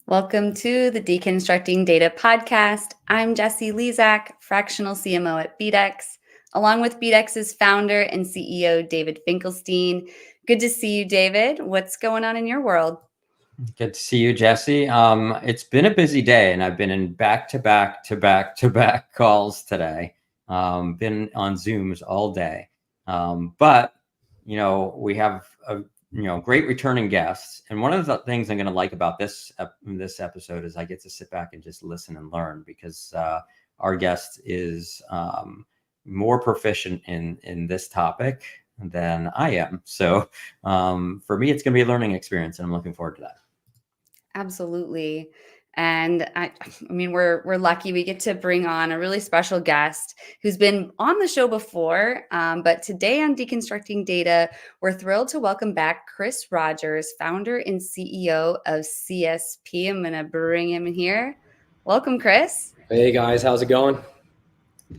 Welcome to the Deconstructing Data podcast. I'm Jessie Lezak, fractional CMO at BDEX, along with BDEX's founder and CEO, David Finkelstein. Good to see you, David. What's going on in your world? Good to see you, Jessie. It's been a busy day, and I've been in back-to-back calls today. Been on Zooms all day. But we have great returning guests, and one of the things I'm going to like about this episode is I get to sit back and just listen and learn, because our guest is more proficient in this topic than I am. So for me, it's going to be a learning experience, and I'm looking forward to that. Absolutely. And I mean, we're lucky we get to bring on a really special guest who's been on the show before. But today on Deconstructing Data, we're thrilled to welcome back Chris Rodgers, founder and CEO of CSP. I'm going to bring him in here. Welcome, Chris. Hey guys, how's it going?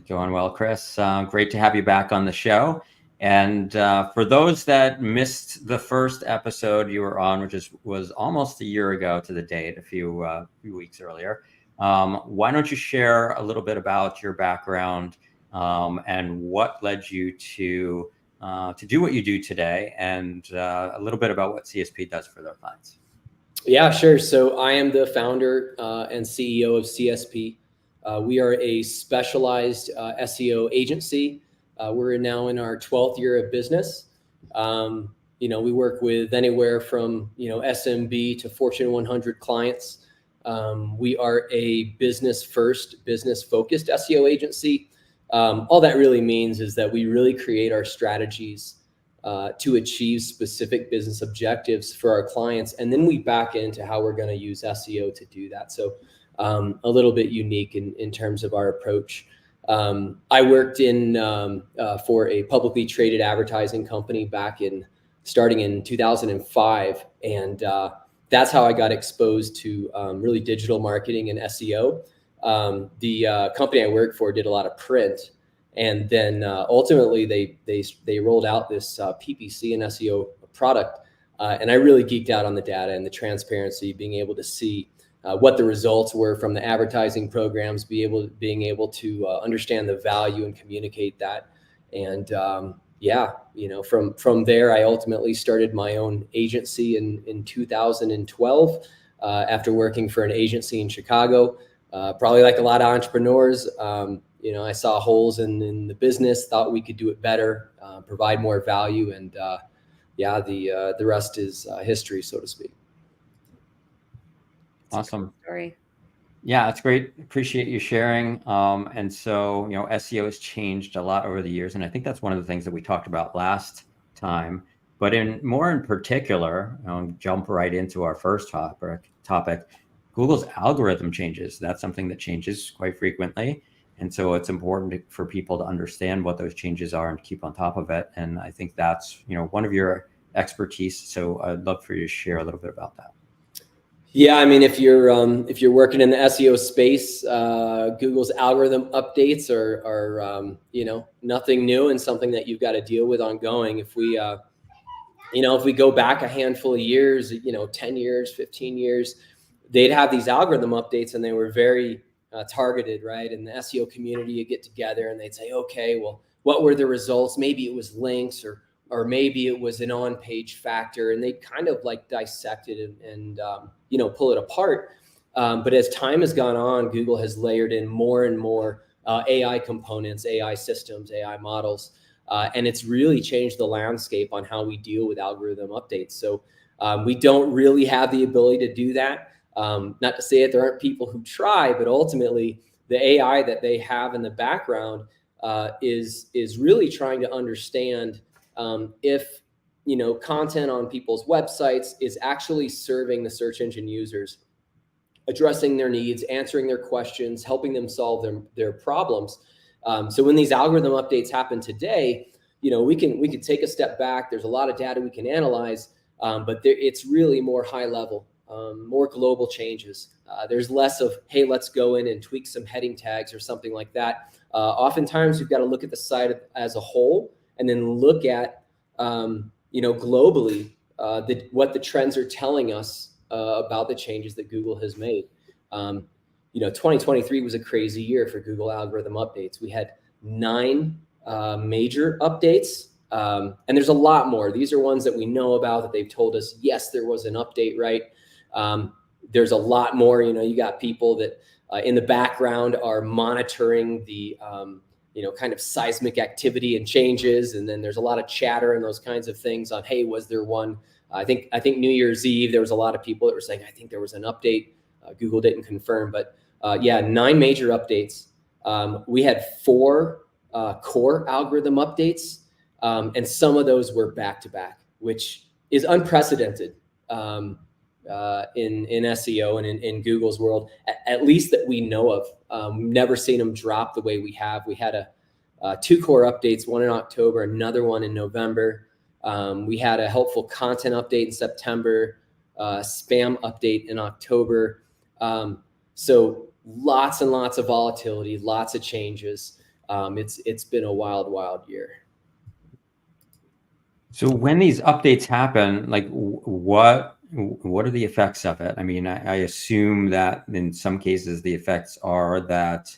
Going well, Chris. Great to have you back on the show. And for those that missed the first episode you were on, which was almost a year ago to the date, a few weeks earlier, why don't you share a little bit about your background and what led you to do what you do today, and a little bit about what CSP does for their clients? Yeah, sure. So I am the founder and CEO of CSP. We are a specialized SEO agency. We're now in our 12th year of business. We work with anywhere from, SMB to Fortune 100 clients. We are a business-first, business-focused SEO agency. All that really means is that we really create our strategies to achieve specific business objectives for our clients, and then we back into how we're going to use SEO to do that. So a little bit unique in terms of our approach. I worked for a publicly traded advertising company starting in 2005. And that's how I got exposed to really digital marketing and SEO. The company I worked for did a lot of print. And then ultimately they rolled out this PPC and SEO product. And I really geeked out on the data and the transparency, being able to see what the results were from the advertising programs, being able to understand the value and communicate that. And from there, I ultimately started my own agency in 2012 after working for an agency in Chicago. Probably like a lot of entrepreneurs, I saw holes in the business, thought we could do it better, provide more value, and the rest is history, so to speak. Awesome. Story. Yeah, it's great. Appreciate you sharing. And so, SEO has changed a lot over the years. And I think that's one of the things that we talked about last time. But in particular, jump right into our first topic, Google's algorithm changes. That's something that changes quite frequently. And so it's important for people to understand what those changes are and keep on top of it. And I think that's, one of your expertise. So I'd love for you to share a little bit about that. Yeah, I mean, if you're working in the SEO space, Google's algorithm updates are nothing new and something that you've got to deal with ongoing. If we go back a handful of years, 10 years, 15 years, they'd have these algorithm updates and they were very targeted, right? In the SEO community, you get together and they'd say, okay, well, what were the results? Maybe it was links or maybe it was an on-page factor, and they kind of like dissect it and pull it apart. But as time has gone on, Google has layered in more and more AI components, AI systems, AI models, and it's really changed the landscape on how we deal with algorithm updates. So we don't really have the ability to do that. Not to say that there aren't people who try, but ultimately the AI that they have in the background is really trying to understand if content on people's websites is actually serving the search engine users, addressing their needs, answering their questions, helping them solve their problems. So when these algorithm updates happen today, we can take a step back. There's a lot of data we can analyze, but it's really more high level, more global changes. There's less of, hey, let's go in and tweak some heading tags or something like that. Oftentimes you've got to look at the site as a whole and then look at globally what the trends are telling us about the changes that Google has made. 2023 was a crazy year for Google algorithm updates. We had 9 major updates, and there's a lot more. These are ones that we know about that they've told us, yes, there was an update, right? There's a lot more. You got people that in the background are monitoring the kind of seismic activity and changes, and then there's a lot of chatter and those kinds of things on, hey, was there one? I think New Year's Eve, there was a lot of people that were saying, I think there was an update. Google didn't confirm, but 9 major updates. We had 4 core algorithm updates, and some of those were back to back, which is unprecedented in SEO and in Google's world, at least that we know of. We've never seen them drop the way we have. We had 2 core updates, one in October, another one in November. We had a helpful content update in September, spam update in October. So lots and lots of volatility, lots of changes. It's been a wild year. So when these updates happen, like what are the effects of it? I mean, I assume that in some cases the effects are that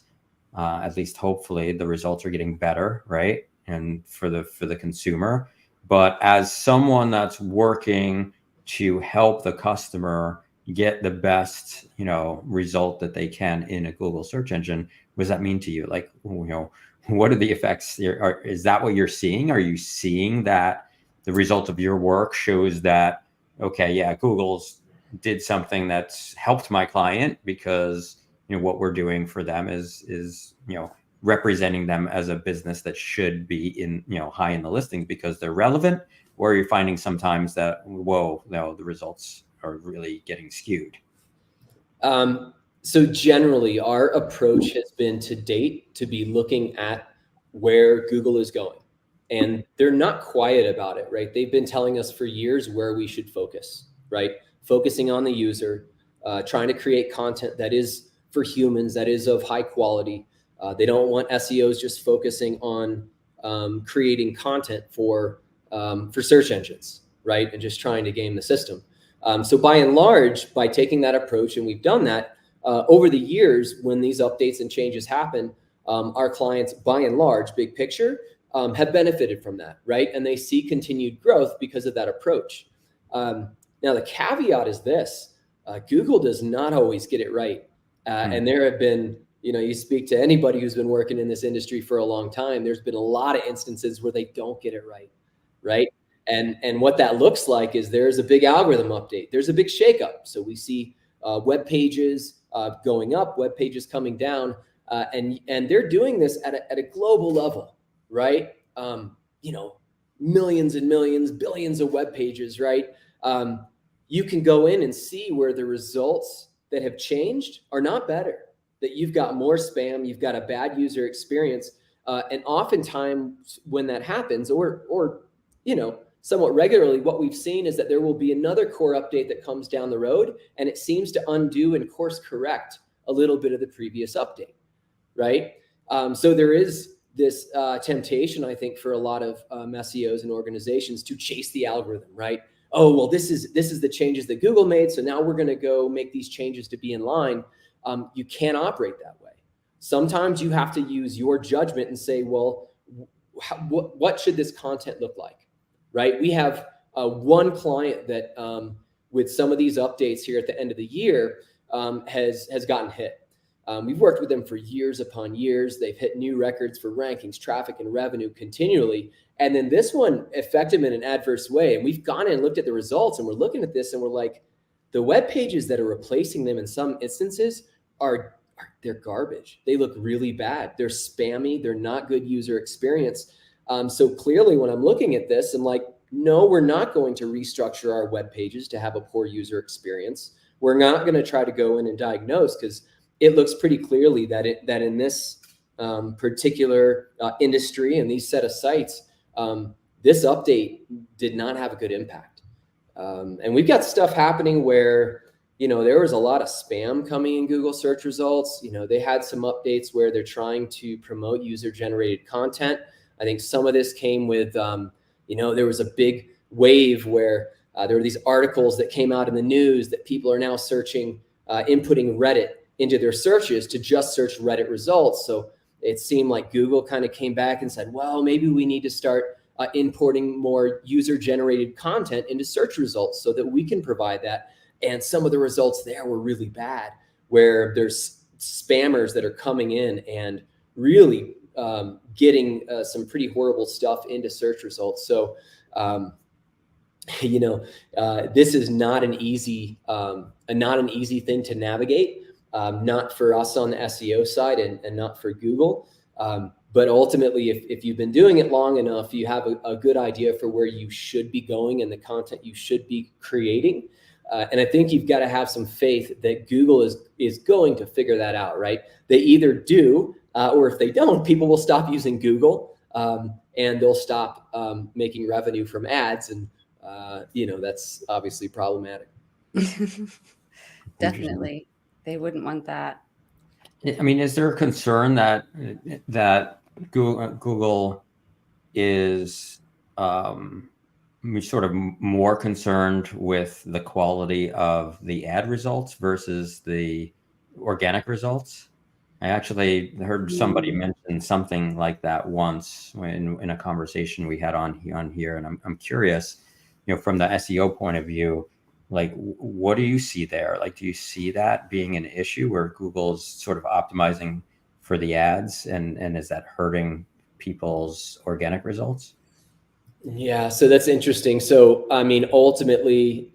at least hopefully the results are getting better, right? And for the consumer. But as someone that's working to help the customer get the best, result that they can in a Google search engine, what does that mean to you? Like, what are the effects? Is that what you're seeing? Are you seeing that the result of your work shows that, okay, yeah, Google's did something that's helped my client because, what we're doing for them is representing them as a business that should be in, high in the listings because they're relevant, or you're finding sometimes that, whoa, no, the results are really getting skewed? So generally, our approach has been to date to be looking at where Google is going. And they're not quiet about it, right? They've been telling us for years where we should focus, right? Focusing on the user, trying to create content that is for humans, that is of high quality. They don't want SEOs just focusing on creating content for search engines, right? And just trying to game the system. So by and large, by taking that approach, and we've done that over the years, when these updates and changes happen, our clients, by and large, big picture, have benefited from that, right? And they see continued growth because of that approach. Now, the caveat is this: Google does not always get it right. And there have been, you speak to anybody who's been working in this industry for a long time, there's been a lot of instances where they don't get it right, right? And what that looks like is there's a big algorithm update. There's a big shakeup. So we see web pages going up, web pages coming down, and they're doing this at a global level, right? Millions and millions, billions of web pages, right? You can go in and see where the results that have changed are not better, that you've got more spam, you've got a bad user experience. And oftentimes when that happens, or somewhat regularly, what we've seen is that there will be another core update that comes down the road, and it seems to undo and course correct a little bit of the previous update, right? So there is this temptation, I think, for a lot of SEOs and organizations to chase the algorithm, right? Oh, well, this is the changes that Google made, so now we're going to go make these changes to be in line. You can't operate that way. Sometimes you have to use your judgment and say, well, what should this content look like, right? We have one client that with some of these updates here at the end of the year has gotten hit. We've worked with them for years upon years. They've hit new records for rankings, traffic, and revenue continually. And then this one affected them in an adverse way. And we've gone in and looked at the results, and we're looking at this and we're like, the web pages that are replacing them in some instances they're garbage. They look really bad. They're spammy. They're not good user experience. So clearly when I'm looking at this, I'm like, no, we're not going to restructure our web pages to have a poor user experience. We're not going to try to go in and diagnose, because it looks pretty clearly that in this particular industry and these set of sites, this update did not have a good impact. And we've got stuff happening where, there was a lot of spam coming in Google search results. They had some updates where they're trying to promote user-generated content. I think some of this came with, there was a big wave where there were these articles that came out in the news that people are now searching, inputting Reddit into their searches to just search Reddit results. So it seemed like Google kind of came back and said, well, maybe we need to start importing more user-generated content into search results so that we can provide that. And some of the results there were really bad, where there's spammers that are coming in and really getting some pretty horrible stuff into search results. So, this is not an easy thing to navigate, not for us on the SEO side and not for Google. But ultimately, if you've been doing it long enough, you have a good idea for where you should be going and the content you should be creating. And I think you've got to have some faith that Google is going to figure that out, right? They either do, or if they don't, people will stop using Google, and they'll stop making revenue from ads. And, that's obviously problematic. Definitely. They wouldn't want that. I mean, is there a concern that Google is sort of more concerned with the quality of the ad results versus the organic results? I actually heard somebody mention something like that once in a conversation we had on here, and I'm curious, from the SEO point of view, like, what do you see there? Like, do you see that being an issue where Google's sort of optimizing for the ads, and is that hurting people's organic results? Yeah, so that's interesting. So, I mean, ultimately,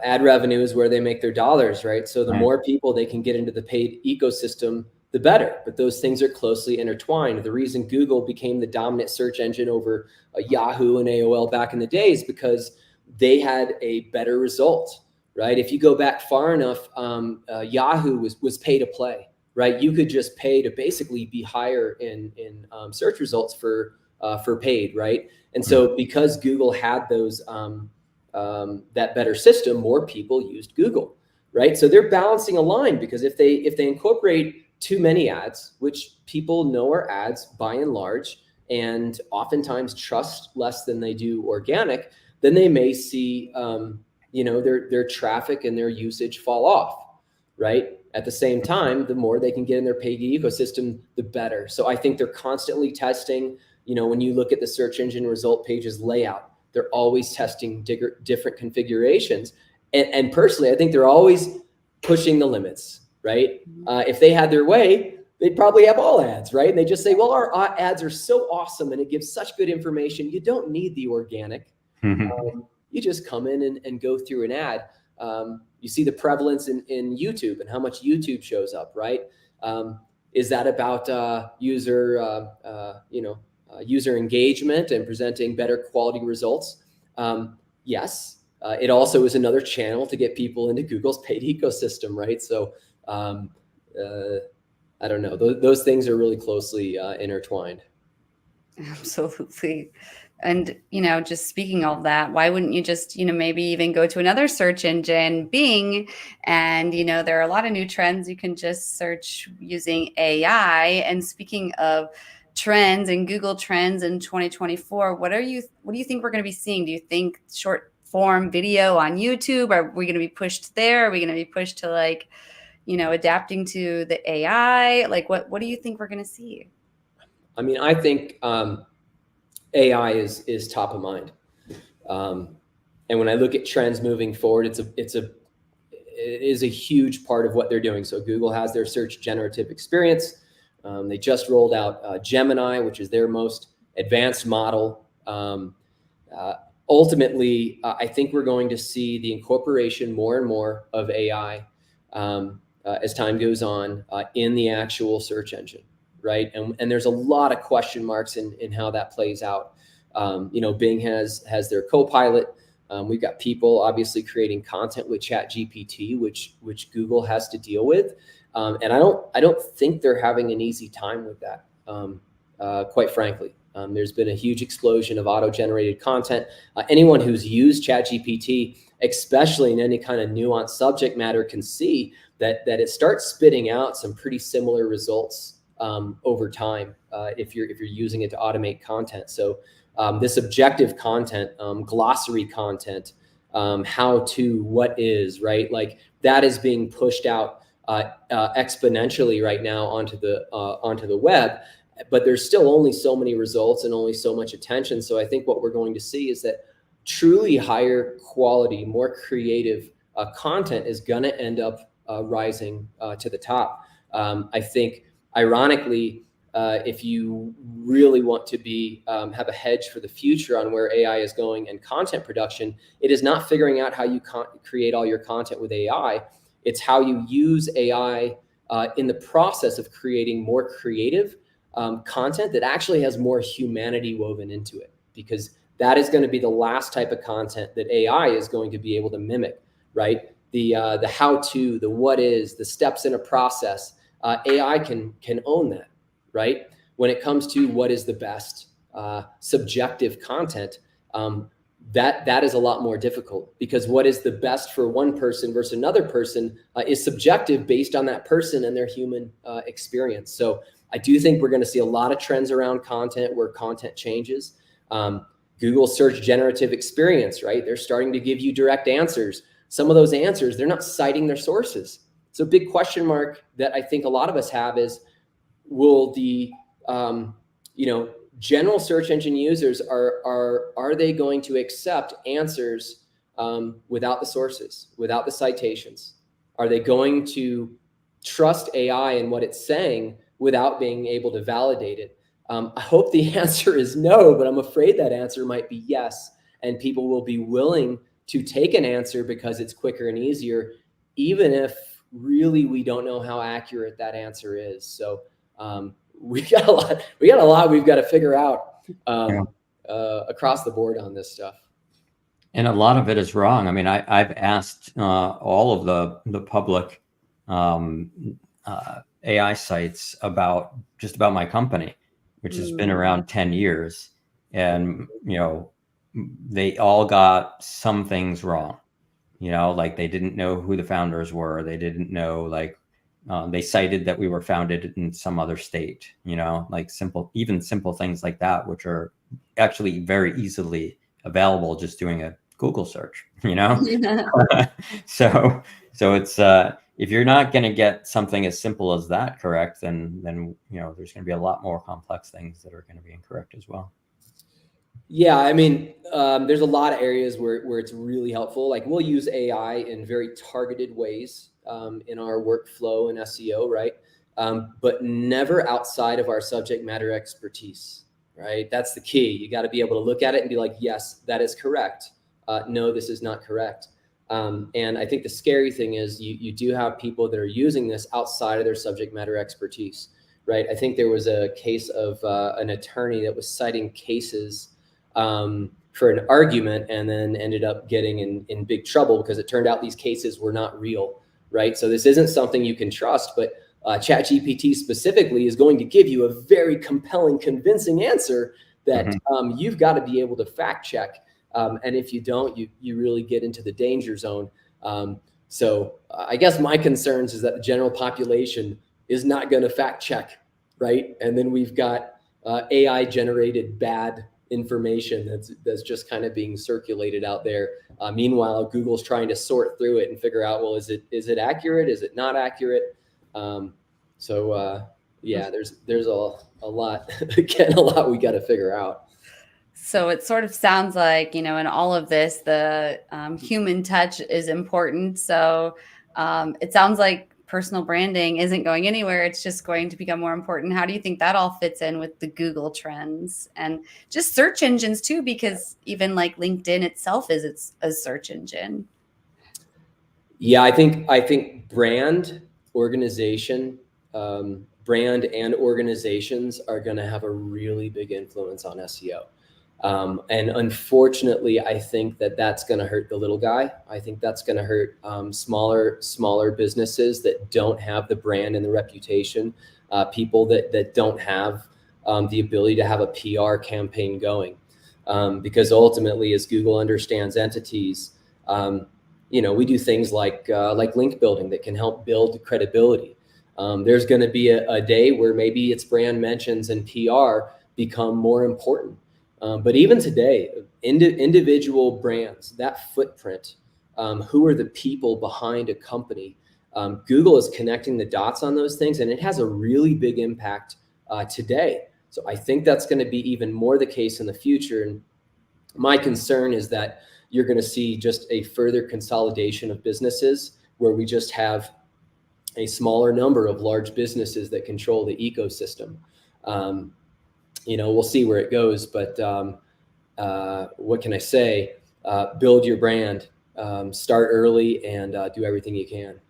ad revenue is where they make their dollars, right? So the more people they can get into the paid ecosystem, the better. But those things are closely intertwined. The reason Google became the dominant search engine over Yahoo and AOL back in the day is because they had a better result, right? If you go back far enough, Yahoo was pay to play, right? You could just pay to basically be higher in search results for paid, right? And so because Google had those that better system, more people used Google, right? So they're balancing a line, because if they incorporate too many ads, which people know are ads by and large, and oftentimes trust less than they do organic, then they may see their traffic and their usage fall off, right? At the same time, the more they can get in their paid ecosystem, the better. So I think they're constantly testing. When you look at the search engine result pages layout, they're always testing different configurations. And personally, I think they're always pushing the limits, right? If they had their way, they'd probably have all ads, right? And they just say, well, our ads are so awesome and it gives such good information. You don't need the organic. You just come in and go through an ad. You see the prevalence in YouTube and how much YouTube shows up, right? Is that about user engagement and presenting better quality results? Yes. It also is another channel to get people into Google's paid ecosystem, right? So I don't know. Those things are really closely intertwined. Absolutely. And, just speaking of that, why wouldn't you just, maybe even go to another search engine, Bing, and, there are a lot of new trends. You can just search using AI. And speaking of trends and Google Trends in 2024, what do you think we're going to be seeing? Do you think short form video on YouTube? Are we going to be pushed there? Are we going to be pushed to adapting to the AI? Like, what do you think we're going to see? I mean, I think AI is top of mind. And when I look at trends moving forward, it is a huge part of what they're doing. So Google has their search generative experience. They just rolled out Gemini, which is their most advanced model. Ultimately, I think we're going to see the incorporation more and more of AI as time goes on in the actual search engine, right? And there's a lot of question marks in how that plays out. Bing has their co-pilot. We've got people obviously creating content with ChatGPT, which Google has to deal with. And I don't think they're having an easy time with that, quite frankly. There's been a huge explosion of auto-generated content. Anyone who's used ChatGPT, especially in any kind of nuanced subject matter, can see that it starts spitting out some pretty similar results over time if you're using it to automate content. So this objective content, glossary content, how to, what is, right? Like that is being pushed out exponentially right now onto the web, but there's still only so many results and only so much attention. So I think what we're going to see is that truly higher quality, more creative content is going to end up rising to the top. I think, ironically, if you really want to be have a hedge for the future on where AI is going and content production, it is not figuring out how you create all your content with AI. It's how you use AI in the process of creating more creative content that actually has more humanity woven into it, because that is going to be the last type of content that AI is going to be able to mimic, right? The how-to, the what is, the steps in a process, AI can own that, right? When it comes to what is the best subjective content, that is a lot more difficult, because what is the best for one person versus another person is subjective based on that person and their human experience. So I do think we're going to see a lot of trends around content where content changes. Google search generative experience, right? They're starting to give you direct answers. Some of those answers, they're not citing their sources. So big question mark that I think a lot of us have is, will the general search engine users, are they going to accept answers without the sources, without the citations? Are they going to trust AI and what it's saying without being able to validate it? I hope the answer is no, but I'm afraid that answer might be yes. And people will be willing to take an answer because it's quicker and easier, even if really we don't know how accurate that answer is. So we got a lot we've got to figure out across the board on this stuff. And a lot of it is wrong. I mean, I've asked all of the public AI sites about my company, which has been around 10 years. And, they all got some things wrong, like they didn't know who the founders were. They didn't know, like, they cited that we were founded in some other state, like simple things like that, which are actually very easily available just doing a Google search, So it's, if you're not going to get something as simple as that correct, then there's going to be a lot more complex things that are going to be incorrect as well. Yeah, I mean, there's a lot of areas where it's really helpful. Like we'll use AI in very targeted ways in our workflow and SEO, right? But never outside of our subject matter expertise, right? That's the key. You got to be able to look at it and be like, yes, that is correct. No, this is not correct. And I think the scary thing is you do have people that are using this outside of their subject matter expertise, right? I think there was a case of an attorney that was citing cases for an argument and then ended up getting in big trouble because it turned out these cases were not real, right? So this isn't something you can trust, but ChatGPT specifically is going to give you a very compelling, convincing answer that you've got to be able to fact check. And if you don't, you really get into the danger zone. So I guess my concerns is that the general population is not going to fact check, right? And then we've got AI generated bad information that's just kind of being circulated out there. Meanwhile, Google's trying to sort through it and figure out, well, is it accurate? Is it not accurate? Yeah, there's a lot, again, a lot we got to figure out. So it sort of sounds like, in all of this, the human touch is important. So it sounds like personal branding isn't going anywhere. It's just going to become more important. How do you think that all fits in with the Google trends and just search engines too? Because even like LinkedIn itself is a search engine. Yeah, I think brand and organizations are going to have a really big influence on SEO. And unfortunately, I think that's going to hurt the little guy. I think that's going to hurt smaller businesses that don't have the brand and the reputation, people that don't have the ability to have a PR campaign going. Because ultimately, as Google understands entities, we do things like link building that can help build credibility. There's going to be a day where maybe its brand mentions and PR become more important. But even today, individual brands, that footprint, who are the people behind a company? Google is connecting the dots on those things, and it has a really big impact today. So I think that's going to be even more the case in the future. And my concern is that you're going to see just a further consolidation of businesses where we just have a smaller number of large businesses that control the ecosystem. We'll see where it goes, but what can I say? Build your brand, start early, and do everything you can.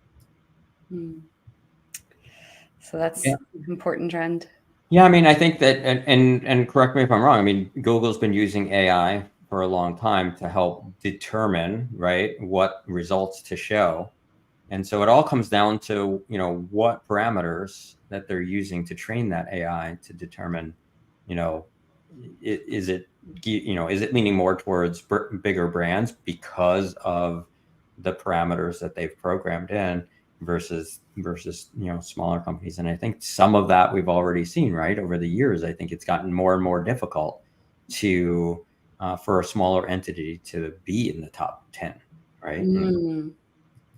So that's an important trend. Yeah, I mean, I think that, and correct me if I'm wrong, I mean, Google's been using AI for a long time to help determine, right, what results to show. And so it all comes down to, what parameters that they're using to train that AI to determine, is it leaning more towards bigger brands because of the parameters that they've programmed in versus smaller companies. And I think some of that we've already seen, right, over the years. I think it's gotten more and more difficult to for a smaller entity to be in the top 10, right?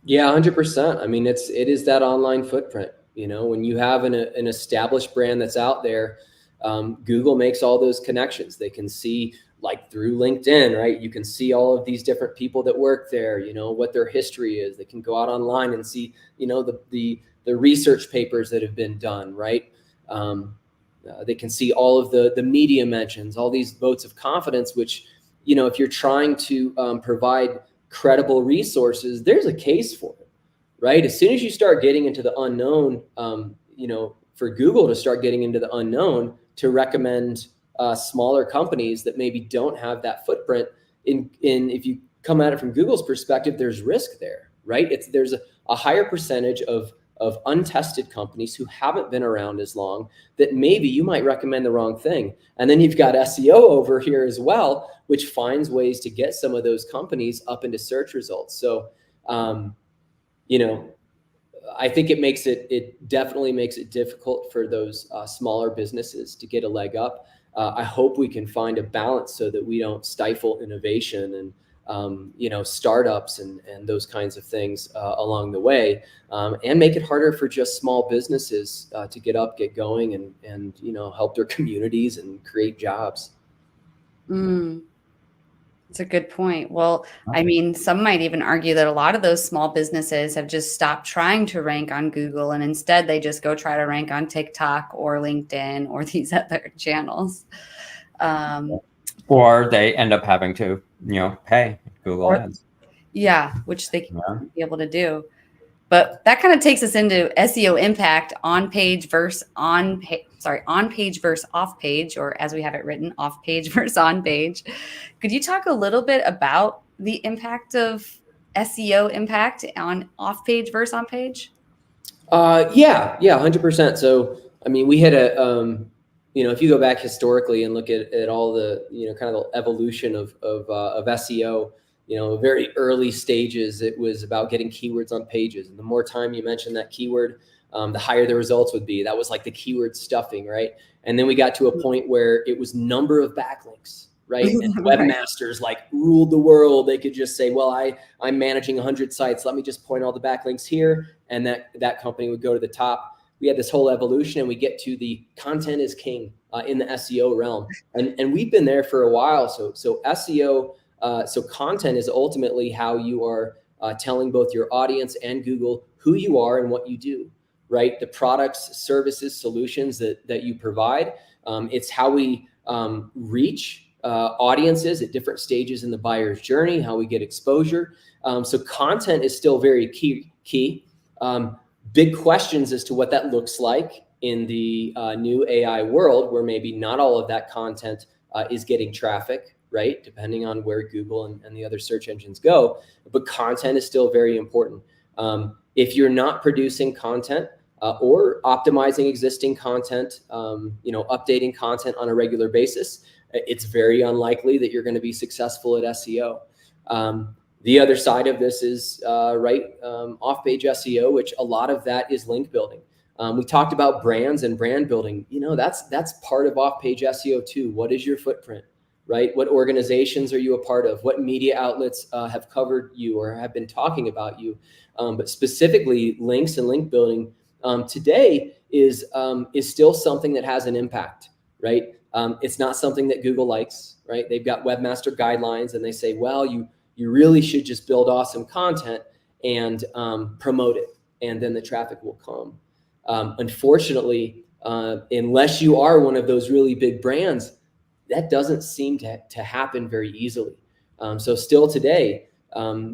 Yeah, 100%. I mean, it is that online footprint. When you have an established brand that's out there, Google makes all those connections. They can see, like through LinkedIn, right? You can see all of these different people that work there, what their history is. They can go out online and see, the research papers that have been done, right? They can see all of the media mentions, all these votes of confidence, which, if you're trying to provide credible resources, there's a case for it, right? As soon as you start getting into the unknown, for Google to start getting into the unknown to recommend smaller companies that maybe don't have that footprint if you come at it from Google's perspective, there's risk there, right? There's a higher percentage of untested companies who haven't been around as long that maybe you might recommend the wrong thing. And then you've got SEO over here as well, which finds ways to get some of those companies up into search results. So, I think it definitely makes it difficult for those smaller businesses to get a leg up. I hope we can find a balance so that we don't stifle innovation and startups and those kinds of things along the way, and make it harder for just small businesses to get going and help their communities and create jobs. That's a good point. Well, I mean, some might even argue that a lot of those small businesses have just stopped trying to rank on Google, and instead they just go try to rank on TikTok or LinkedIn or these other channels. Or they end up having to, pay Google ads. Yeah, which they can be able to do. But that kind of takes us into SEO impact on page versus on page versus off page, or as we have it written, off page versus on page. Could you talk a little bit about the impact of SEO impact on off page versus on page? Yeah, 100%. So, I mean, we had if you go back historically and look at all the, kind of the evolution of SEO, very early stages, it was about getting keywords on pages. And the more time you mentioned that keyword, the higher the results would be. That was like the keyword stuffing, right? And then we got to a point where it was number of backlinks, right? And webmasters like ruled the world. They could just say, well, I'm managing 100 sites. Let me just point all the backlinks here. And that company would go to the top. We had this whole evolution, and we get to the content is king in the SEO realm. And we've been there for a while. So SEO, so content is ultimately how you are telling both your audience and Google who you are and what you do, right? The products, services, solutions that you provide. It's how we reach audiences at different stages in the buyer's journey, how we get exposure. So content is still very key. Big questions as to what that looks like in the new AI world, where maybe not all of that content is getting traffic, right? Depending on where Google and the other search engines go, but content is still very important. If you're not producing content or optimizing existing content, updating content on a regular basis, it's very unlikely that you're going to be successful at SEO. The other side of this is off-page SEO, which a lot of that is link building. We talked about brands and brand building. That's part of off-page SEO too. What is your footprint, right? What organizations are you a part of? What media outlets have covered you or have been talking about you? But specifically, links and link building today is still something that has an impact, right? It's not something that Google likes, right? They've got webmaster guidelines, and they say, well, you really should just build awesome content and promote it, and then the traffic will come. Unfortunately, unless you are one of those really big brands, that doesn't seem to happen very easily. So still today,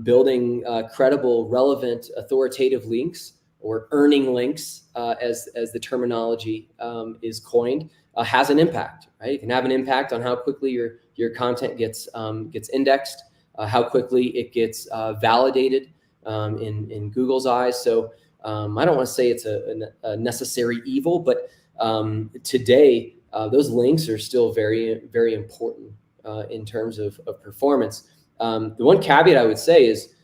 building credible, relevant, authoritative links, or earning links, as the terminology is coined, has an impact, right? It can have an impact on how quickly your content gets indexed, how quickly it gets validated in Google's eyes. So I don't want to say it's a necessary evil, but today those links are still very, very important in terms of performance. The one caveat I would say is,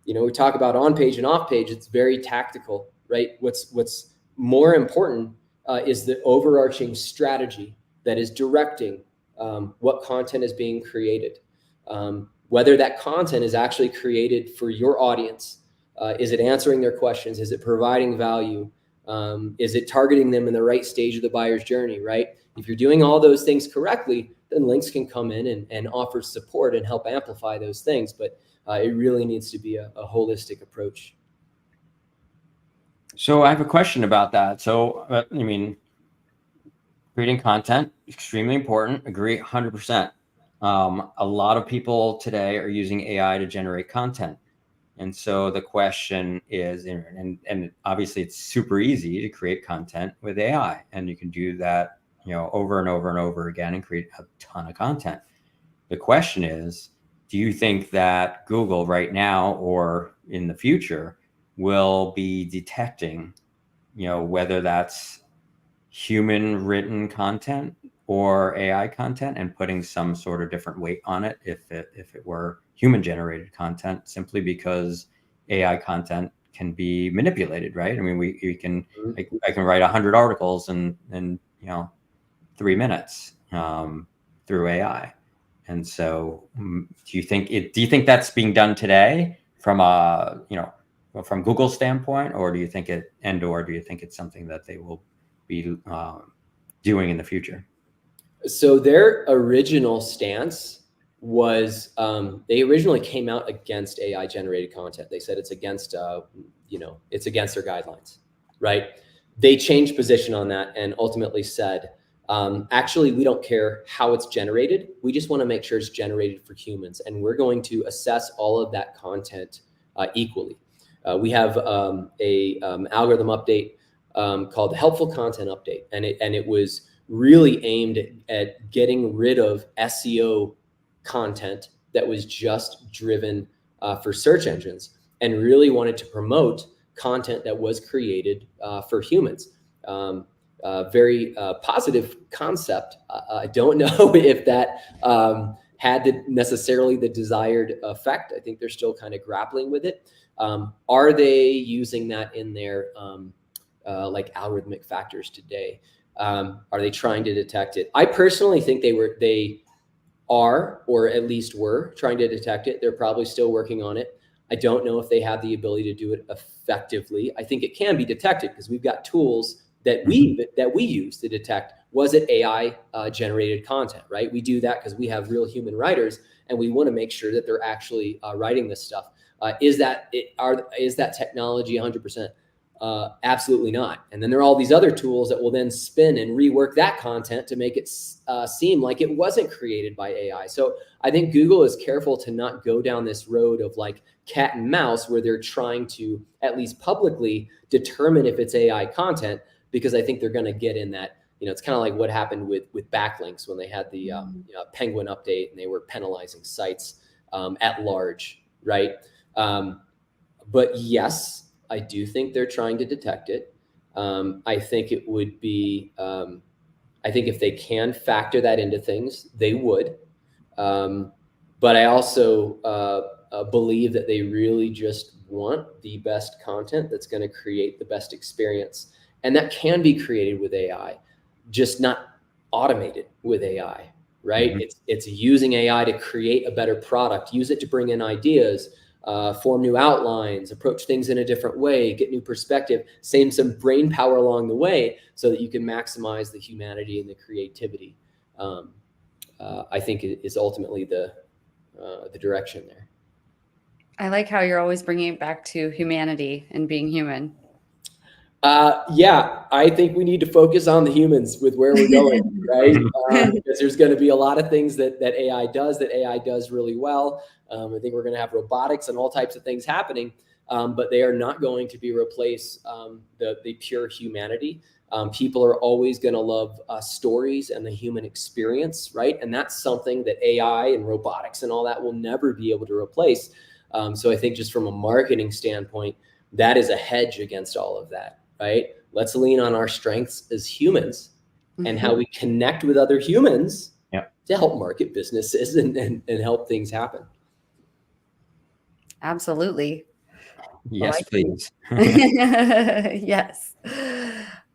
we talk about on page and off page. It's very tactical, right? What's more important is the overarching strategy that is directing what content is being created. Whether that content is actually created for your audience, is it answering their questions? Is it providing value? Is it targeting them in the right stage of the buyer's journey, right? If you're doing all those things correctly, then links can come in and offer support and help amplify those things. But it really needs to be a holistic approach. So I have a question about that. So, creating content, extremely important. Agree 100%. A lot of people today are using AI to generate content. And so the question is, and obviously it's super easy to create content with AI, and you can do that, over and over and over again and create a ton of content. The question is, do you think that Google right now or in the future will be detecting, whether that's human written content or AI content, and putting some sort of different weight on it if it were human generated content, simply because AI content can be manipulated, right? I mean, I can write 100 articles in 3 minutes through AI. And so do you think that's being done today from from Google's standpoint, or do you think it's something that they will be doing in the future? So their original stance was, they originally came out against AI generated content. They said it's against it's against their guidelines, right? They changed position on that and ultimately said, actually, we don't care how it's generated. We just want to make sure it's generated for humans, and we're going to assess all of that content equally. We have a algorithm update called the Helpful Content Update, and it was really aimed at getting rid of SEO content that was just driven for search engines, and really wanted to promote content that was created for humans. Very positive concept. I don't know if that had necessarily the desired effect. I think they're still kind of grappling with it. Are they using that in their like algorithmic factors today? Are they trying to detect it? I personally think they are, or at least were, trying to detect it. They're probably still working on it. I don't know if they have the ability to do it effectively. I think it can be detected because we've got tools that we use to detect, was it AI generated content, right? We do that because we have real human writers, and we want to make sure that they're actually writing this stuff. Is that technology 100%? Absolutely not. And then there are all these other tools that will then spin and rework that content to make it seem like it wasn't created by AI. So I think Google is careful to not go down this road of like cat and mouse, where they're trying to at least publicly determine if it's AI content, because I think they're going to get in that. It's kind of like what happened with backlinks when they had the Penguin update and they were penalizing sites at large, right? But yes, I do think they're trying to detect it. I think it would be, I think if they can factor that into things, they would. But I also believe that they really just want the best content that's going to create the best experience. And that can be created with AI, just not automated with AI, right? It's using AI to create a better product, use it to bring in ideas, form new outlines, approach things in a different way, get new perspective, save some brain power along the way so that you can maximize the humanity and the creativity. I think is ultimately the direction there. I like how you're always bringing it back to humanity and being human. Yeah, I think we need to focus on the humans with where we're going, right? Because there's going to be a lot of things that AI does really well. I think we're going to have robotics and all types of things happening, but they are not going to be replace the pure humanity. People are always going to love stories and the human experience, right? And that's something that AI and robotics and all that will never be able to replace. So I think just from a marketing standpoint, that is a hedge against all of that, right? Let's lean on our strengths as humans and how we connect with other humans to help market businesses and help things happen. Absolutely. Yes, please. Yes.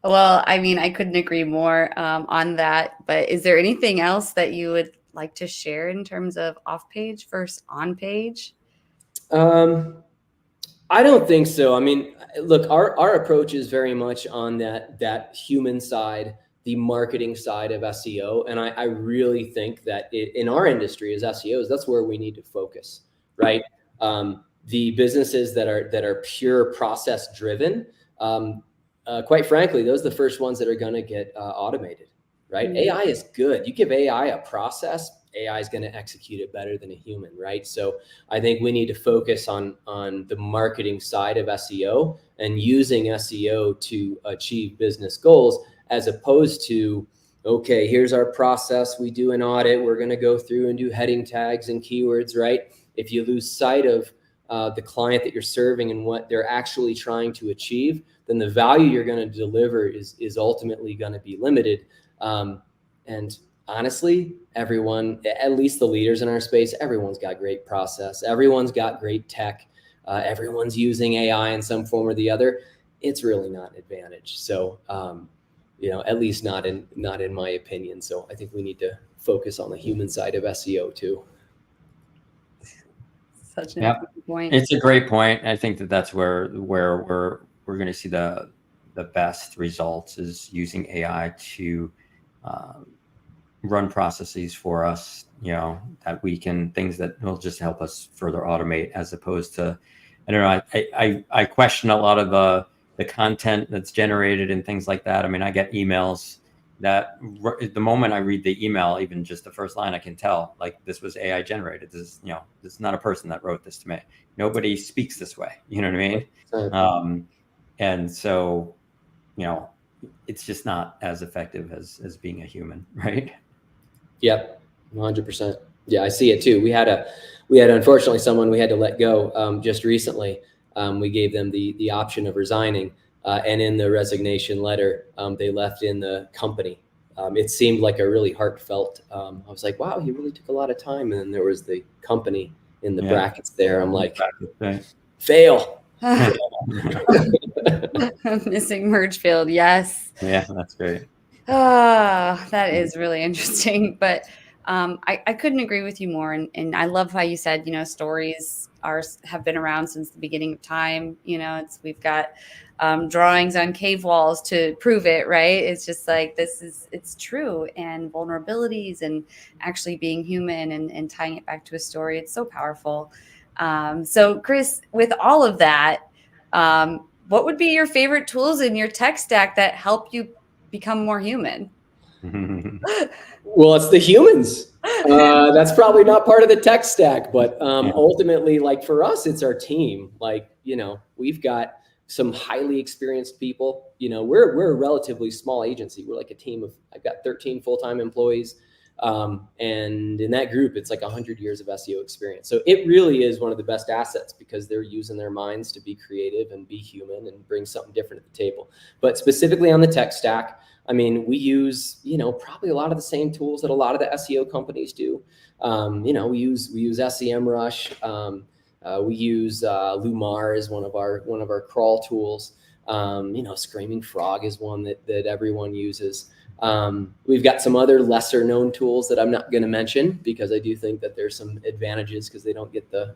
Well, I mean, I couldn't agree more on that. But is there anything else that you would like to share in terms of off page versus on page? I don't think so. I mean, look, our approach is very much on that human side, the marketing side of SEO. And I really think that in our industry as SEOs, that's where we need to focus, right? The businesses that are pure process driven, quite frankly, those are the first ones that are going to get automated, right? AI is good. You give AI a process, AI is going to execute it better than a human, right? So I think we need to focus on the marketing side of SEO and using SEO to achieve business goals, as opposed to, okay, here's our process. We do an audit. We're going to go through and do heading tags and keywords, right? If you lose sight of the client that you're serving and what they're actually trying to achieve, then the value you're going to deliver is ultimately going to be limited. And honestly, everyone, at least the leaders in our space, everyone's got great process. Everyone's got great tech. Everyone's using AI in some form or the other. It's really not an advantage. So, at least not in my opinion. So I think we need to focus on the human side of SEO too. Such an important point. It's a great point. I think that's where we're going to see the best results, is using AI to run processes for us, that we can, things that will just help us further automate, as opposed to, I don't know, I question a lot of the content that's generated and things like that. I mean, I get emails that the moment I read the email, even just the first line, I can tell, like, this was AI generated. This is not a person that wrote this to me. Nobody speaks this way. You know what I mean? And so, it's just not as effective as being a human, right? Yep, 100%. Yeah, I see it too. We had unfortunately someone we had to let go just recently. We gave them the option of resigning, and in the resignation letter, they left in the company. It seemed like a really heartfelt. I was like, wow, he really took a lot of time. And then there was the company in the brackets there. I'm like, fail. Missing merge field. Yes. Yeah, that's great. That is really interesting. But I couldn't agree with you more. And I love how you said, stories have been around since the beginning of time. We've got drawings on cave walls to prove it, right? It's just like, it's true. And vulnerabilities and actually being human and tying it back to a story. It's so powerful. So Chris, with all of that, what would be your favorite tools in your tech stack that help you become more human? Well, it's the humans. That's probably not part of the tech stack, but ultimately, like, for us, it's our team. Like, we've got some highly experienced people. We're a relatively small agency. We're like a team of, I've got 13 full-time employees. And in that group, it's like 100 years of SEO experience. So it really is one of the best assets, because they're using their minds to be creative and be human and bring something different at the table. But specifically on the tech stack, I mean, we use, probably a lot of the same tools that a lot of the SEO companies do. We use SEMrush. We use Lumar as one of our crawl tools. Screaming Frog is one that everyone uses. We've got some other lesser known tools that I'm not going to mention because I do think that there's some advantages because they don't get the,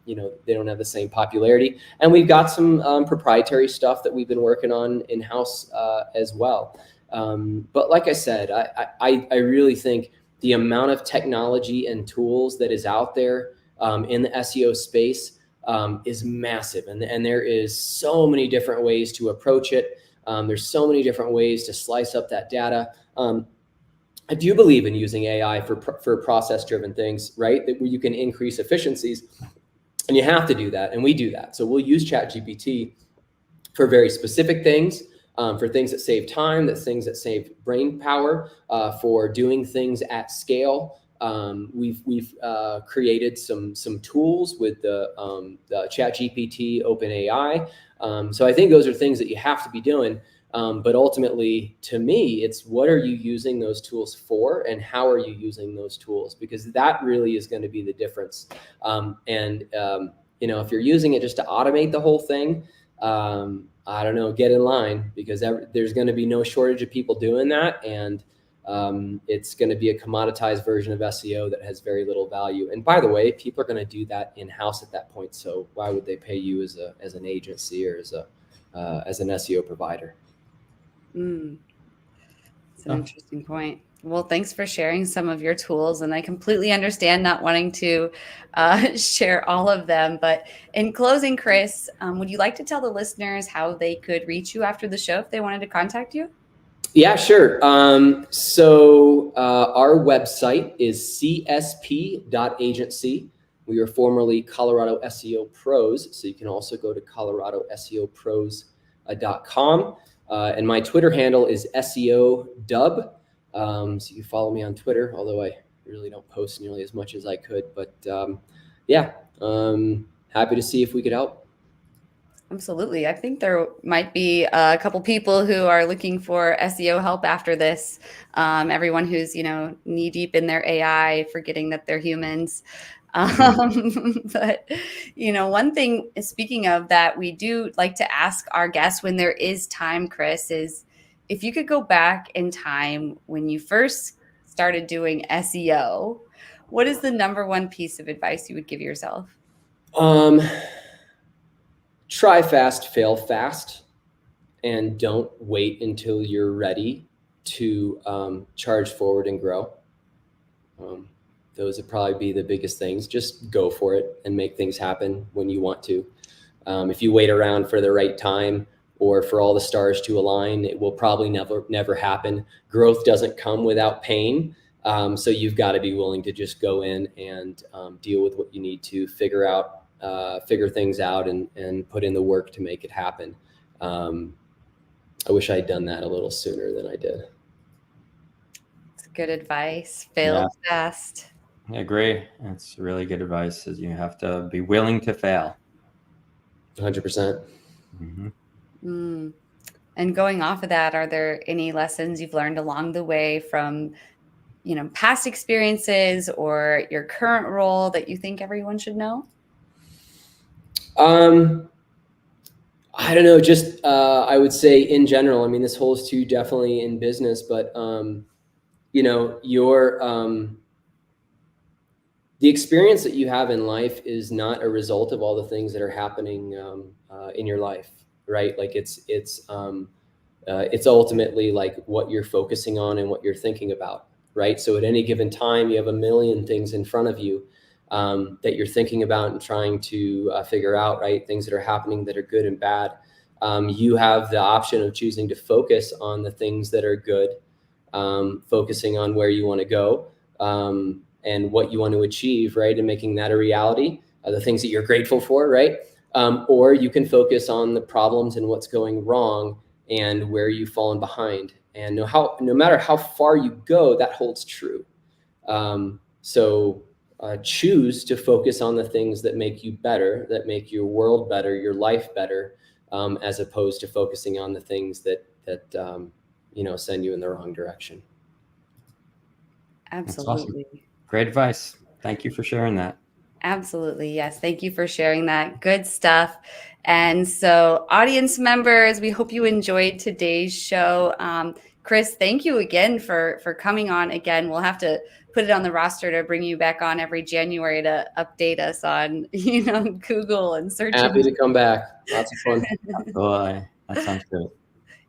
they don't have the same popularity. And we've got some proprietary stuff that we've been working on in-house as well. But like I said, I really think the amount of technology and tools that is out there in the SEO space is massive. And there is so many different ways to approach it. There's so many different ways to slice up that data. I do believe in using AI for process-driven things, right? That where you can increase efficiencies, and you have to do that, and we do that. So we'll use ChatGPT for very specific things, for things that save time, things that save brain power, for doing things at scale. We've created some tools with the ChatGPT OpenAI. So I think those are things that you have to be doing. But ultimately, to me, it's what are you using those tools for, and how are you using those tools? Because that really is going to be the difference. If you're using it just to automate the whole thing, I don't know, get in line, because there's going to be no shortage of people doing that. And it's going to be a commoditized version of SEO that has very little value. And by the way, people are going to do that in-house at that point. So why would they pay you as an agency or as an SEO provider? It's an interesting point. Well, thanks for sharing some of your tools. And I completely understand not wanting to share all of them. But in closing, Chris, would you like to tell the listeners how they could reach you after the show if they wanted to contact you? Yeah, sure. So our website is csp.agency. We were formerly Colorado SEO Pros, so you can also go to coloradoseopros.com. And my Twitter handle is SEO Dub. So you can follow me on Twitter, although I really don't post nearly as much as I could. But happy to see if we could help. Absolutely. I think there might be a couple people who are looking for SEO help after this. Everyone who's, knee deep in their AI, forgetting that they're humans. But, one thing, speaking of that, we do like to ask our guests when there is time, Chris, is if you could go back in time when you first started doing SEO, what is the number one piece of advice you would give yourself? Try fast, fail fast, and don't wait until you're ready to charge forward and grow. Those would probably be the biggest things. Just go for it and make things happen when you want to. If you wait around for the right time or for all the stars to align, it will probably never happen. Growth doesn't come without pain. So you've got to be willing to just go in and deal with what you need to, figure things out and put in the work to make it happen. I wish I'd done that a little sooner than I did. It's good advice. Fail fast. I agree. It's really good advice, is you have to be willing to fail. 100%. Mm-hmm. And going off of that, are there any lessons you've learned along the way from, past experiences or your current role that you think everyone should know? I don't know. Just I would say in general. I mean, this holds true definitely in business, but the experience that you have in life is not a result of all the things that are happening in your life, right? Like it's ultimately like what you're focusing on and what you're thinking about, right? So at any given time, you have a million things in front of you that you're thinking about and trying to figure out, right? Things that are happening that are good and bad. You have the option of choosing to focus on the things that are good, focusing on where you want to go and what you want to achieve, right? And making that a reality, the things that you're grateful for, right? Or you can focus on the problems and what's going wrong and where you've fallen behind. And no matter how far you go, that holds true. So choose to focus on the things that make you better, that make your world better, your life better, as opposed to focusing on the things that send you in the wrong direction. Absolutely. Awesome. Great advice. Thank you for sharing that. Absolutely. Yes. Thank you for sharing that. Good stuff. And so, audience members, we hope you enjoyed today's show. Chris, thank you again for coming on again. We'll have to put it on the roster to bring you back on every January to update us on, Google and search. Happy to come back. Lots of fun. Boy, that sounds good.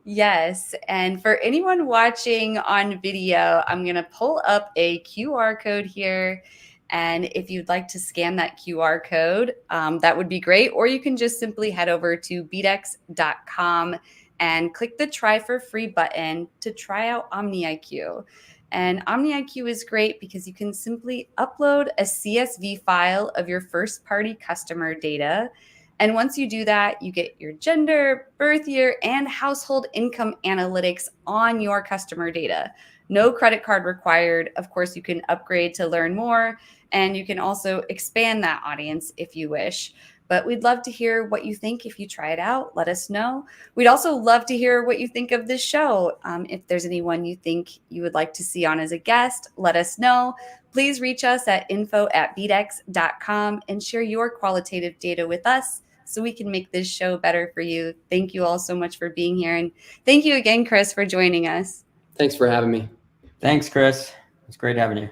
Yes. And for anyone watching on video, I'm going to pull up a QR code here. And if you'd like to scan that QR code, that would be great. Or you can just simply head over to bedex.com and click the try for free button to try out OmniIQ. And OmniIQ is great because you can simply upload a CSV file of your first party customer data. And once you do that, you get your gender, birth year, and household income analytics on your customer data. No credit card required. Of course, you can upgrade to learn more, and you can also expand that audience if you wish. But we'd love to hear what you think if you try it out. Let us know. We'd also love to hear what you think of this show. If there's anyone you think you would like to see on as a guest, let us know. Please reach us at info@bedex.com and share your qualitative data with us so we can make this show better for you. Thank you all so much for being here. And thank you again, Chris, for joining us. Thanks for having me. Thanks, Chris. It's great having you.